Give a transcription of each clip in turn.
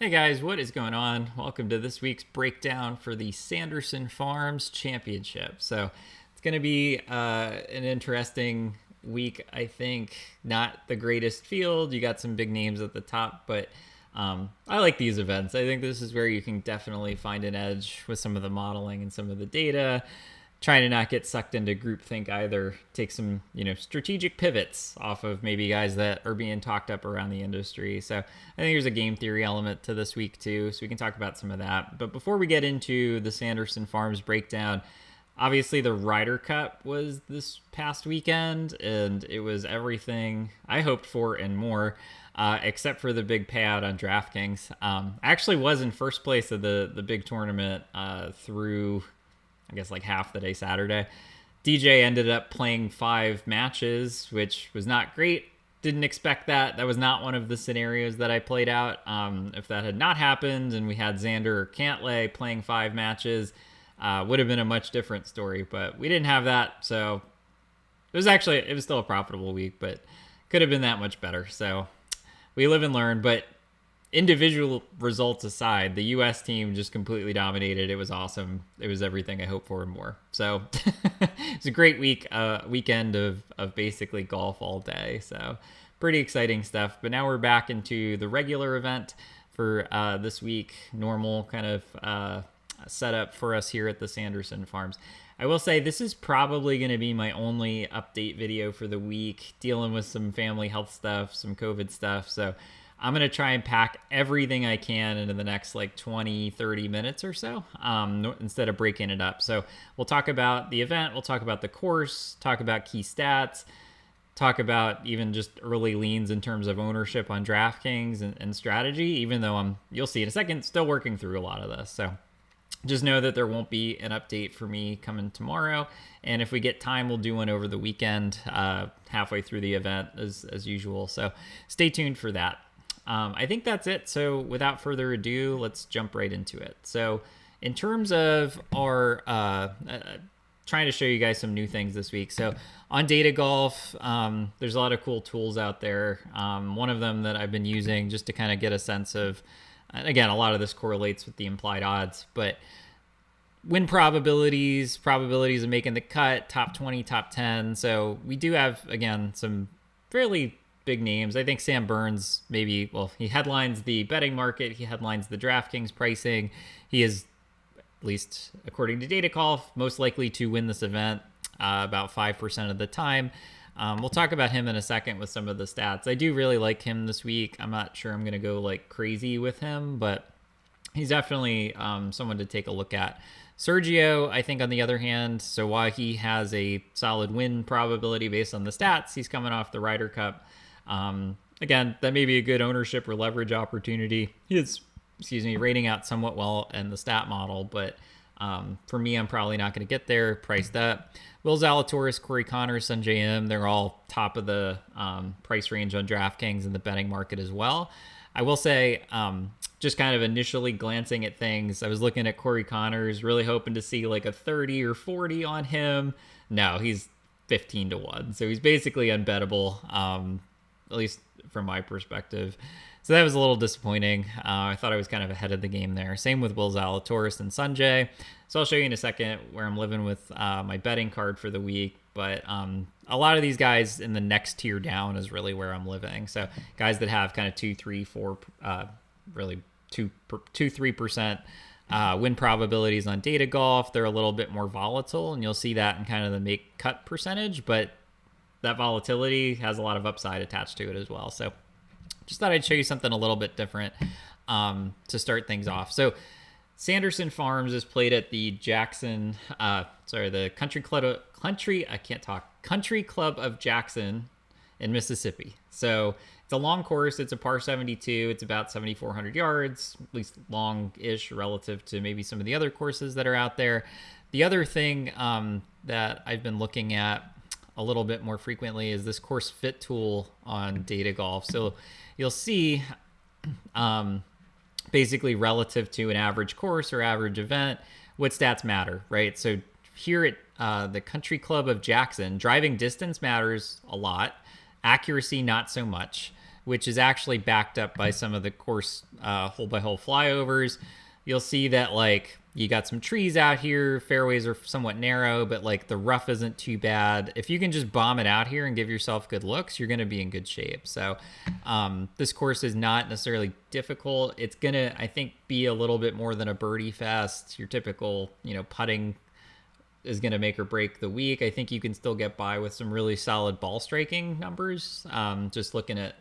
Hey guys, what is going on? Welcome to this week's breakdown for the Sanderson Farms Championship. So it's going to be an interesting week, I think. Not the greatest field. You got some big names at the top, but I like these events. I think this is where you can definitely find an edge with some of the modeling and some of the data. Trying to not get sucked into groupthink either. Take some, strategic pivots off of maybe guys that are being talked up around the industry. So I think there's a game theory element to this week too, so we can talk about some of that. But before we get into the Sanderson Farms breakdown, obviously the Ryder Cup was this past weekend, and it was everything I hoped for and more, except for the big payout on Draftkings. I actually was in first place of the big tournament through, I guess, like half the day Saturday. DJ ended up playing 5 matches, which was not great. Didn't expect that. That was not one of the scenarios that I played out. If that had not happened and we had Xander or Cantlay playing 5 matches, would have been a much different story. But we didn't have that, so it was still a profitable week, but could have been that much better. So we live and learn. But individual results aside, the U.S. team just completely dominated. It was awesome. It was everything I hoped for and more. So it's a great weekend of basically golf all day. So pretty exciting stuff. But now we're back into the regular event for this week. Normal kind of setup for us here at the Sanderson Farms. I will say this is probably going to be my only update video for the week, dealing with some family health stuff, some COVID stuff. So I'm going to try and pack everything I can into the next 20, 30 minutes or so, instead of breaking it up. So we'll talk about the event, we'll talk about the course, talk about key stats, talk about even just early leans in terms of ownership on DraftKings and strategy, even though you'll see in a second, still working through a lot of this. So just know that there won't be an update for me coming tomorrow. And if we get time, we'll do one over the weekend, halfway through the event as usual. So stay tuned for that. I think that's it. So without further ado, let's jump right into it. So in terms of our trying to show you guys some new things this week. So on Data Golf, there's a lot of cool tools out there. One of them that I've been using just to kind of get a sense of, and again, a lot of this correlates with the implied odds, but win probabilities of making the cut, top 20, top 10. So we do have, again, some fairly big names. I think Sam Burns he headlines the betting market. He headlines the DraftKings pricing. He is, at least according to Data Golf, most likely to win this event about 5% of the time. We'll talk about him in a second with some of the stats. I do really like him this week. I'm not sure I'm going to go crazy with him, but he's definitely someone to take a look at. Sergio, I think, on the other hand, so while he has a solid win probability based on the stats, he's coming off the Ryder Cup. Again, that may be a good ownership or leverage opportunity. He is, rating out somewhat well in the stat model, but for me, I'm probably not going to get there priced up. Will Zalatoris, Corey Connors, Sanjay M, they're all top of the price range on DraftKings and the betting market as well. I will say, just kind of initially glancing at things, I was looking at Corey Connors, really hoping to see a 30 or 40 on him. No, he's 15 to 1. So he's basically unbettable, at least from my perspective. So that was a little disappointing. I thought I was kind of ahead of the game there. Same with Will Zalatoris and Sanjay. So I'll show you in a second where I'm living with my betting card for the week. But a lot of these guys in the next tier down is really where I'm living. So guys that have kind of 2, 3, 4, really 3% win probabilities on Data Golf. They're a little bit more volatile, and you'll see that in kind of the make cut percentage. But that volatility has a lot of upside attached to it as well. So just thought I'd show you something a little bit different to start things off. So Sanderson Farms is played at the the Country Club of Jackson in Mississippi. So it's a long course. It's a par 72. It's about 7,400 yards, at least long-ish relative to maybe some of the other courses that are out there. The other thing that I've been looking at a little bit more frequently is this course fit tool on Data Golf. So you'll see basically relative to an average course or average event, what stats matter, right? So here at the Country Club of Jackson, driving distance matters a lot. Accuracy, not so much. which is actually backed up by some of the course hole-by-hole flyovers. You'll see that, like, you got some trees out here. Fairways are somewhat narrow, but, like, the rough isn't too bad. If you can just bomb it out here and give yourself good looks, you're going to be in good shape. So this course is not necessarily difficult. It's going to, I think, be a little bit more than a birdie fest. Your typical, putting is going to make or break the week. I think you can still get by with some really solid ball striking numbers, just looking at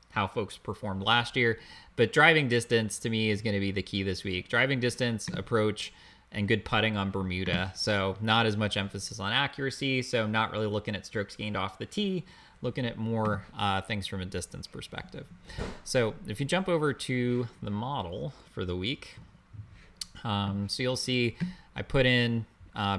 how folks performed last year. But driving distance to me is going to be the key this week. Driving distance, approach, and good putting on Bermuda. So not as much emphasis on accuracy. So not really looking at strokes gained off the tee, looking at more things from a distance perspective. So if you jump over to the model for the week, so you'll see I put in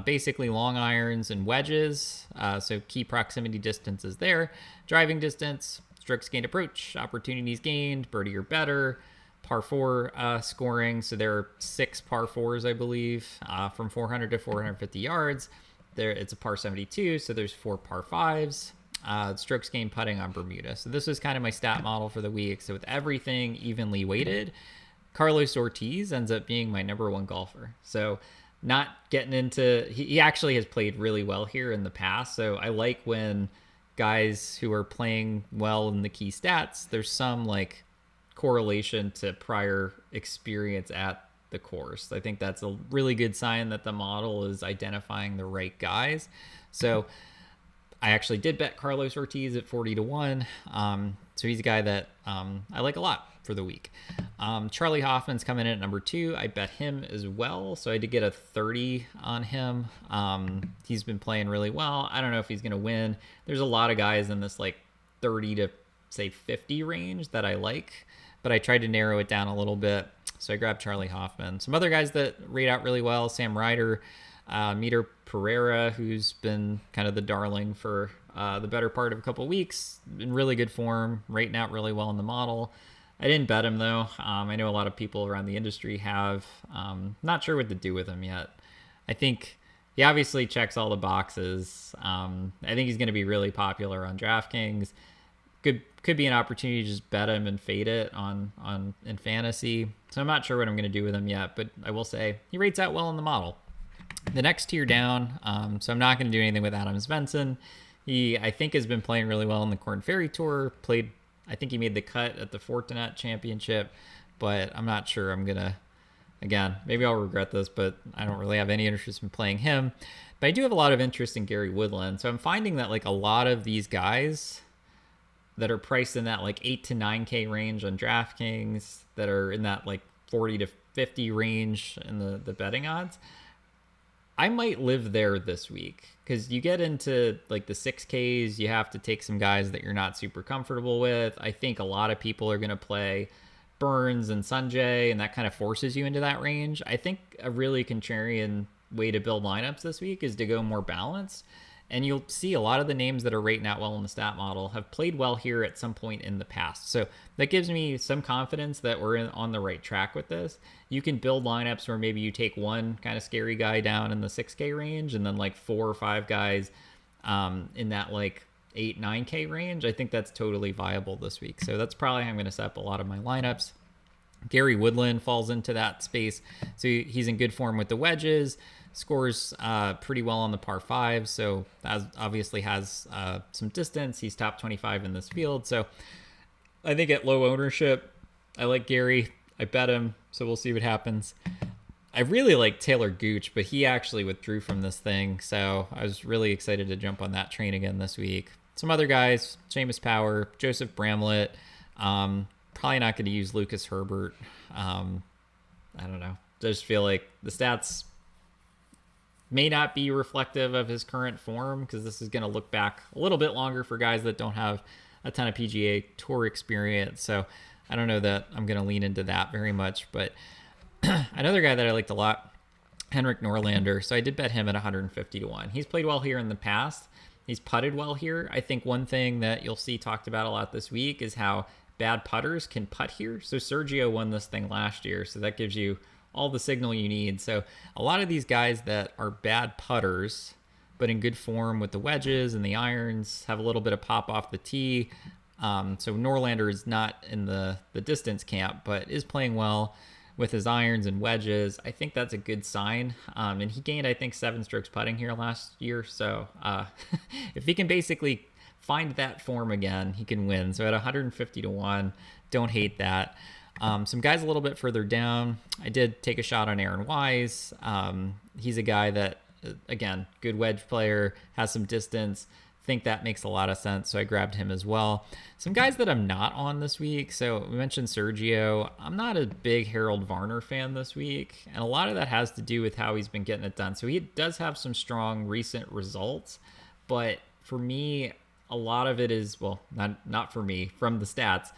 basically long irons and wedges. So key proximity distance is there. Driving distance, strokes gained approach, opportunities gained, birdie or better, par 4 scoring. So there are 6 par 4s, I believe, from 400 to 450 yards. There, it's a par 72, so there's 4 par 5s. Strokes gained putting on Bermuda. So this was kind of my stat model for the week. So with everything evenly weighted, Carlos Ortiz ends up being my number 1 golfer. So not getting into, he actually has played really well here in the past. So I like when guys who are playing well in the key stats, there's some like correlation to prior experience at the course. I think that's a really good sign that the model is identifying the right guys. So I actually did bet Carlos Ortiz at 40-1. So he's a guy that I like a lot for the week. Charlie Hoffman's coming in at number 2. I bet him as well. So I did get a 30 on him. He's been playing really well. I don't know if he's going to win. There's a lot of guys in this like 30 to say 50 range that I like, but I tried to narrow it down a little bit. So I grabbed Charlie Hoffman. Some other guys that rate out really well: Sam Ryder, Mito Pereira, who's been kind of the darling for the better part of a couple weeks, in really good form, rating out really well in the model. I didn't bet him though. I know a lot of people around the industry have. Not sure what to do with him yet. I think he obviously checks all the boxes. I think he's going to be really popular on Draftkings. Could be an opportunity to just bet him and fade it on in fantasy. So I'm not sure what I'm going to do with him yet, but I will say he rates out well in the model. The next tier down, so I'm not going to do anything with Adam Svensson. He, I think, has been playing really well in the Korn Ferry Tour. I think he made the cut at the Fortinet Championship, but I'm not sure I'm going to, again, maybe I'll regret this, but I don't really have any interest in playing him. But I do have a lot of interest in Gary Woodland. So I'm finding that like a lot of these guys that are priced in that like 8 to 9K range on DraftKings, that are in that like 40 to 50 range in the betting odds, I might live there this week, because you get into like the 6Ks, you have to take some guys that you're not super comfortable with. I think a lot of people are going to play Burns and Sanjay, and that kind of forces you into that range. I think a really contrarian way to build lineups this week is to go more balanced. And you'll see a lot of the names that are rating out well in the stat model have played well here at some point in the past. So that gives me some confidence that we're on the right track with this. You can build lineups where maybe you take one kind of scary guy down in the 6K range and then like 4 or 5 guys in that like 8, 9K range. I think that's totally viable this week. So that's probably how I'm going to set up a lot of my lineups. Gary Woodland falls into that space. So he's in good form with the wedges. Scores pretty well on the par 5, so obviously has some distance. He's top 25 in this field, so I think at low ownership, I like Gary. I bet him, so we'll see what happens. I really like Taylor Gooch, but he actually withdrew from this thing, so I was really excited to jump on that train again this week. Some other guys: Seamus Power, Joseph Bramlett. Probably not going to use Lucas Herbert. I don't know. I just feel like the stats may not be reflective of his current form, because this is going to look back a little bit longer for guys that don't have a ton of PGA Tour experience. So I don't know that I'm going to lean into that very much. But another guy that I liked a lot, Henrik Norlander. So I did bet him at 150-1. He's played well here in the past. He's putted well here. I think one thing that you'll see talked about a lot this week is how bad putters can putt here. So Sergio won this thing last year, so that gives you all the signal you need. So a lot of these guys that are bad putters but in good form with the wedges and the irons, have a little bit of pop off the tee, So Norlander is not in the distance camp, but is playing well with his irons and wedges. I think that's a good sign. And he gained, I think, 7 strokes putting here last year. So if he can basically find that form again, he can win. So at 150 to 1, don't hate that. Some guys a little bit further down, I did take a shot on Aaron Wise. He's a guy that, again, good wedge player, has some distance. Think that makes a lot of sense, so I grabbed him as well. Some guys that I'm not on this week. So we mentioned Sergio. I'm not a big Harold Varner fan this week, and a lot of that has to do with how he's been getting it done. So he does have some strong recent results, but for me, a lot of it is, well, not for me, from the stats,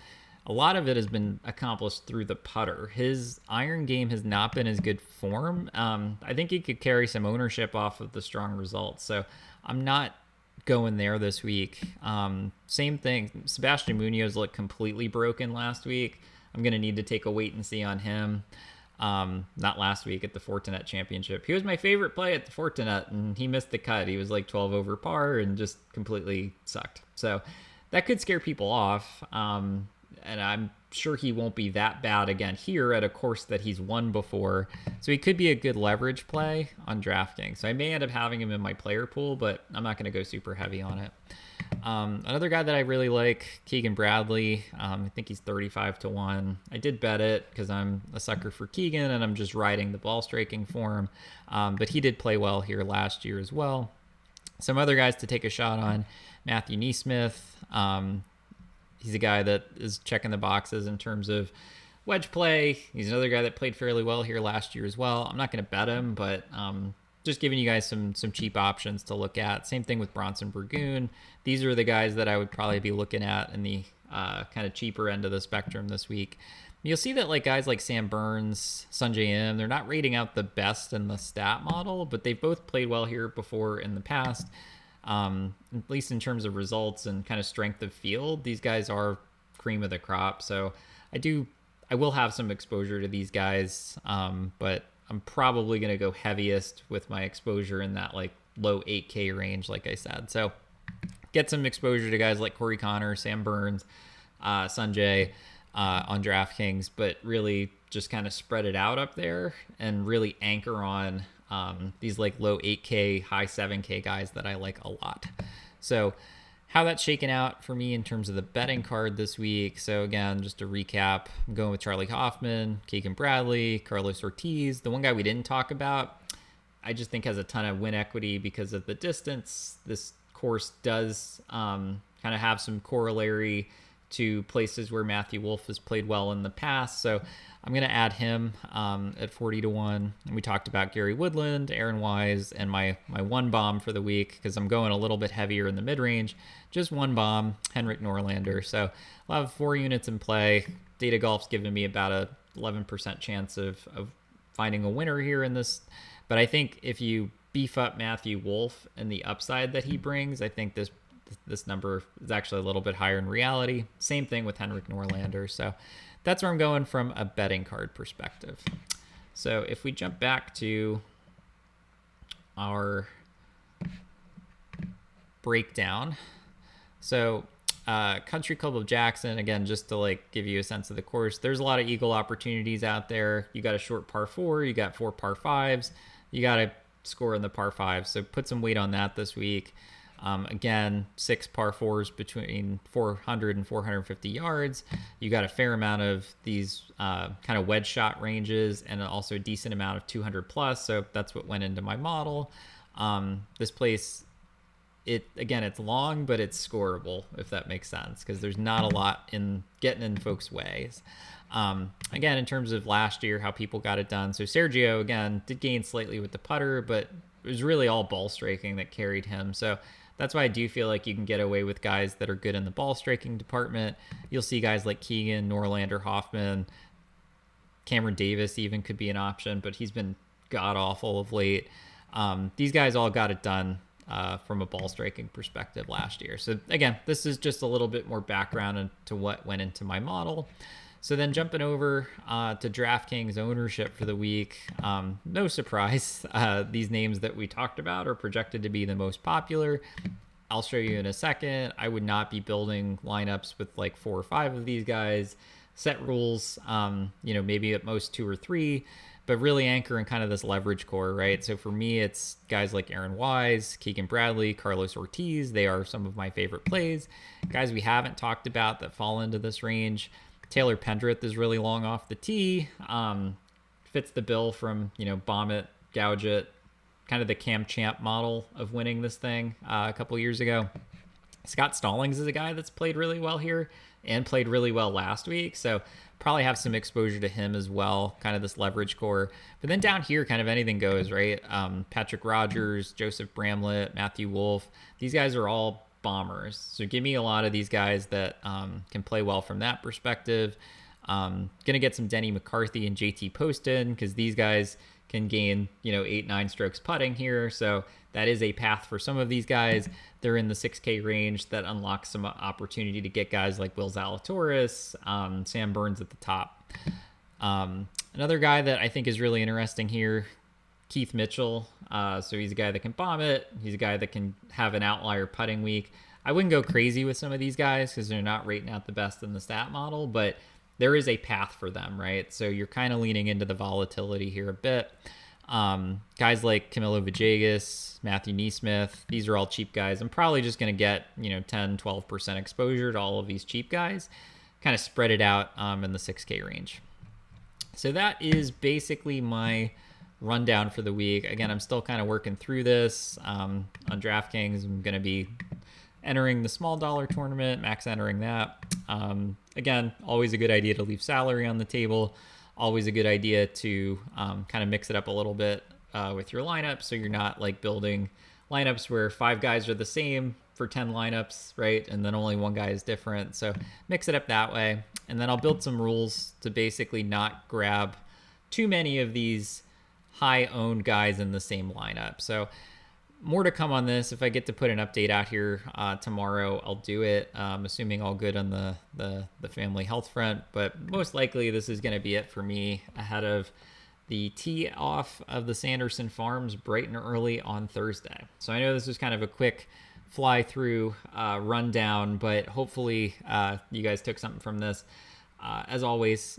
a lot of it has been accomplished through the putter. His iron game has not been as good form. I think he could carry some ownership off of the strong results. So I'm not going there this week. Same thing. Sebastian Munoz looked completely broken last week. I'm going to need to take a wait and see on him. Not last week at the Fortinet Championship. He was my favorite play at the Fortinet, and he missed the cut. He was like 12 over par and just completely sucked. So that could scare people off. And I'm sure he won't be that bad again here at a course that he's won before. So he could be a good leverage play on Draftkings. So I may end up having him in my player pool, but I'm not going to go super heavy on it. Another guy that I really like, Keegan Bradley. I think he's 35 to 1. I did bet it because I'm a sucker for Keegan and I'm just riding the ball striking for him. But he did play well here last year as well. Some other guys to take a shot on, Matthew Neesmith. He's a guy that is checking the boxes in terms of wedge play. He's another guy that played fairly well here last year as well. I'm not going to bet him, but just giving you guys some cheap options to look at. Same thing with Bronson Burgoon. These are the guys that I would probably be looking at in the kind of cheaper end of the spectrum this week. You'll see that like guys like Sam Burns, Sungjae Im, they're not rating out the best in the stat model, but they've both played well here before in the past. At least in terms of results and kind of strength of field, these guys are cream of the crop. So I will have some exposure to these guys, but I'm probably going to go heaviest with my exposure in that like low 8K range, like I said. So get some exposure to guys like Corey Connor, Sam Burns, Sungjae on DraftKings, but really just kind of spread it out up there and really anchor on these like low 8K, high 7K guys that I like a lot. So how that's shaken out for me in terms of the betting card this week. So again, just to recap, I'm going with Charlie Hoffman, Keegan Bradley, Carlos Ortiz. The one guy we didn't talk about, I just think has a ton of win equity because of the distance. This course does kind of have some corollary to places where Matthew Wolff has played well in the past. So I'm going to add him at 40 to 1. And we talked about Gary Woodland, Aaron Wise, and my one bomb for the week because I'm going a little bit heavier in the mid-range. Just one bomb, Henrik Norlander. So I'll have 4 units in play. Data Golf's given me about a 11% chance of finding a winner here in this. But I think if you beef up Matthew Wolff and the upside that he brings, I think this number is actually a little bit higher in reality. Same thing with Henrik Norlander. So that's where I'm going from a betting card perspective. So if we jump back to our breakdown. So Country Club of Jackson, again, just to like give you a sense of the course, there's a lot of eagle opportunities out there. You got a short par 4, you got 4 par 5s, you got to score in the par 5. So put some weight on that this week. Again, 6 par 4s between 400 and 450 yards. You got a fair amount of these kind of wedge shot ranges and also a decent amount of 200 plus. So that's what went into my model. This place, it's long, but it's scoreable, if that makes sense, because there's not a lot in getting in folks' ways. Again, in terms of last year, how people got it done. So Sergio, again, did gain slightly with the putter, but it was really all ball striking that carried him. So that's why I do feel like you can get away with guys that are good in the ball striking department. You'll see guys like Keegan, Norlander, Hoffman, Cameron Davis even could be an option, but he's been god-awful of late. These guys all got it done from a ball striking perspective last year. So again, this is just a little bit more background into what went into my model. So then jumping over to DraftKings ownership for the week, no surprise, these names that we talked about are projected to be the most popular. I'll show you in a second. I would not be building lineups with like 4 or 5 of these guys. Set rules, maybe at most 2 or 3, but really anchor in kind of this leverage core, right? So for me, it's guys like Aaron Wise, Keegan Bradley, Carlos Ortiz. They are some of my favorite plays. Guys we haven't talked about that fall into this range. Taylor Pendrith is really long off the tee. Fits the bill from, bomb it, gouge it, kind of the Cam Champ model of winning this thing a couple years ago. Scott Stallings is a guy that's played really well here and played really well last week. So probably have some exposure to him as well, kind of this leverage core. But then down here, kind of anything goes, right? Patrick Rogers, Joseph Bramlett, Matthew Wolff. These guys are all bombers. So give me a lot of these guys that can play well from that perspective. Gonna get some Denny McCarthy and JT Poston because these guys can gain 8-9 strokes putting here, so that is a path for some of these guys. They're in the 6K range. That unlocks some opportunity to get guys like Will Zalatoris, Sam Burns at the top. Another guy that I think is really interesting here, Keith Mitchell. So he's a guy that can bomb it. He's a guy that can have an outlier putting week. I wouldn't go crazy with some of these guys because they're not rating out the best in the stat model, but there is a path for them, right? So you're kind of leaning into the volatility here a bit. Guys like Camilo Villegas, Matthew Neesmith, these are all cheap guys. I'm probably just going to get, 10, 12% exposure to all of these cheap guys, kind of spread it out in the 6K range. So that is basically my rundown for the week. Again, I'm still kind of working through this on DraftKings. I'm going to be entering the small dollar tournament, max entering that. Again, always a good idea to leave salary on the table. Always a good idea to kind of mix it up a little bit with your lineup, so you're not like building lineups where 5 guys are the same for 10 lineups, right? And then only one guy is different. So mix it up that way. And then I'll build some rules to basically not grab too many of these high-owned guys in the same lineup. So more to come on this. If I get to put an update out here tomorrow, I'll do it, assuming all good on the family health front. But most likely this is going to be it for me ahead of the tee off of the Sanderson Farms bright and early on Thursday. So I know this was kind of a quick fly through rundown, but hopefully you guys took something from this. As always,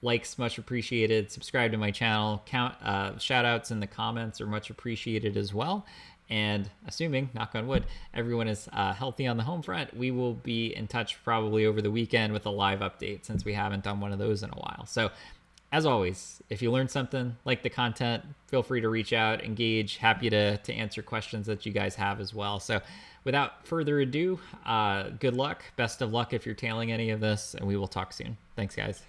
likes much appreciated. Subscribe to my channel. Shout outs in the comments are much appreciated as well. And assuming, knock on wood, everyone is healthy on the home front, we will be in touch probably over the weekend with a live update, since we haven't done one of those in a while. So as always, if you learned something, like the content, feel free to reach out, engage. Happy to answer questions that you guys have as well. So without further ado, good luck. Best of luck if you're tailing any of this, and we will talk soon. Thanks, guys.